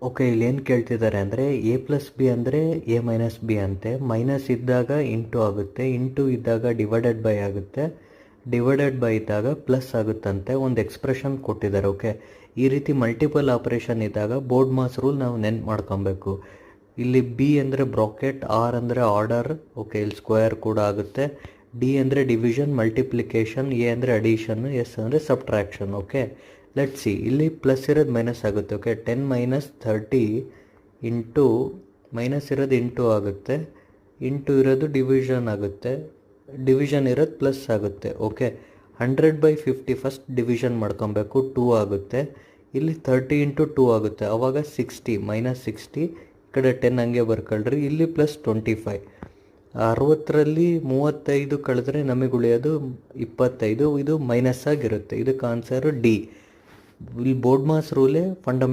Okay, ಇಲ್ಲಿ ಏನು ಕೇಳ್ತಿದ್ದಾರೆ ಅಂದರೆ ಎ ಪ್ಲಸ್ ಬಿ ಅಂದರೆ ಎ ಮೈನಸ್ ಬಿ ಅಂತೆ. ಮೈನಸ್ ಇದ್ದಾಗ ಇಂಟು ಆಗುತ್ತೆ, ಇಂಟು ಇದ್ದಾಗ ಡಿವೈಡೆಡ್ ಬೈ ಆಗುತ್ತೆ, ಡಿವೈಡೆಡ್ ಬೈ ಇದ್ದಾಗ ಪ್ಲಸ್ ಆಗುತ್ತಂತೆ. ಒಂದು ಎಕ್ಸ್ಪ್ರೆಷನ್ ಕೊಟ್ಟಿದ್ದಾರೆ. ಓಕೆ, ಈ ರೀತಿ ಮಲ್ಟಿಪಲ್ ಆಪರೇಷನ್ ಇದ್ದಾಗ ಬೋರ್ಡ್ ಮಾಸ್ ರೂಲ್ ನಾವು ನೆನ್ಪು ಮಾಡ್ಕೊಬೇಕು. ಇಲ್ಲಿ ಬಿ ಅಂದರೆ ಬ್ರಾಕೆಟ್, ಆರ್ ಅಂದರೆ ಆರ್ಡರ್, ಓಕೆ ಇಲ್ಲಿ ಸ್ಕ್ವೇರ್ ಕೂಡ ಆಗುತ್ತೆ, ಡಿ ಅಂದರೆ ಡಿವಿಷನ್ ಮಲ್ಟಿಪ್ಲಿಕೇಶನ್, ಎ ಅಂದರೆ ಅಡಿಷನ್, ಎಸ್ ಅಂದರೆ ಸಬ್ಟ್ರಾಕ್ಷನ್. ಓಕೆ, ಲೆಟ್ ಸಿ, ಇಲ್ಲಿ ಪ್ಲಸ್ ಇರೋದು ಮೈನಸ್ ಆಗುತ್ತೆ. ಓಕೆ, 10 ಮೈನಸ್ 30 ಇಂಟು ಮೈನಸ್ ಇರೋದು ಇಂಟು ಆಗುತ್ತೆ, ಇಂಟು ಇರೋದು ಡಿವಿಷನ್ ಆಗುತ್ತೆ, ಡಿವಿಷನ್ ಇರೋದು ಪ್ಲಸ್ ಆಗುತ್ತೆ. ಓಕೆ, 100/50 ಫಸ್ಟ್ ಡಿವಿಷನ್ ಮಾಡ್ಕೊಬೇಕು, 2 ಆಗುತ್ತೆ. ಇಲ್ಲಿ 30 ಇಂಟು 2 ಆಗುತ್ತೆ, ಆವಾಗ 60 ಮೈನಸ್ 60, ಈ ಕಡೆ 10 ಹಂಗೆ ಬರ್ಕೊಳ್ರಿ. ಇಲ್ಲಿ ಪ್ಲಸ್ 25, 60ರಲ್ಲಿ 35 ಕಳೆದ್ರೆ ನಮಗೆ ಉಳಿಯೋದು 25, ಇದು ಮೈನಸ್ ಆಗಿರುತ್ತೆ. ಇದಕ್ಕೆ ಆನ್ಸರು ಡಿ. ಇಲ್ಲಿ ಬೋರ್ಡ್ ಮಾಸ್ ರೂಲೇ ಫಂಡಮೆಂಟಲ್